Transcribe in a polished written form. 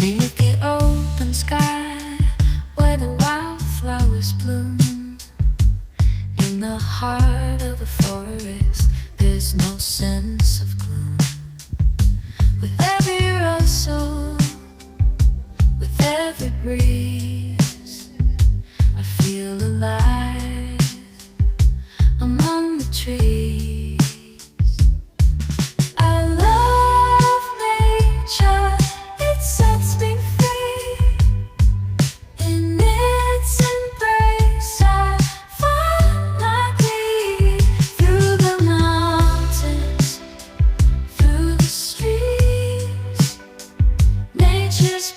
Beneath the open sky, where the wildflowers bloom, in the heart of the forest, there's no sense of gloom. With every rustle, with every breeze, I feel alive among the trees. I love nature, it sets me free. In its embrace I find my peace. Through the mountains, through the streets, nature's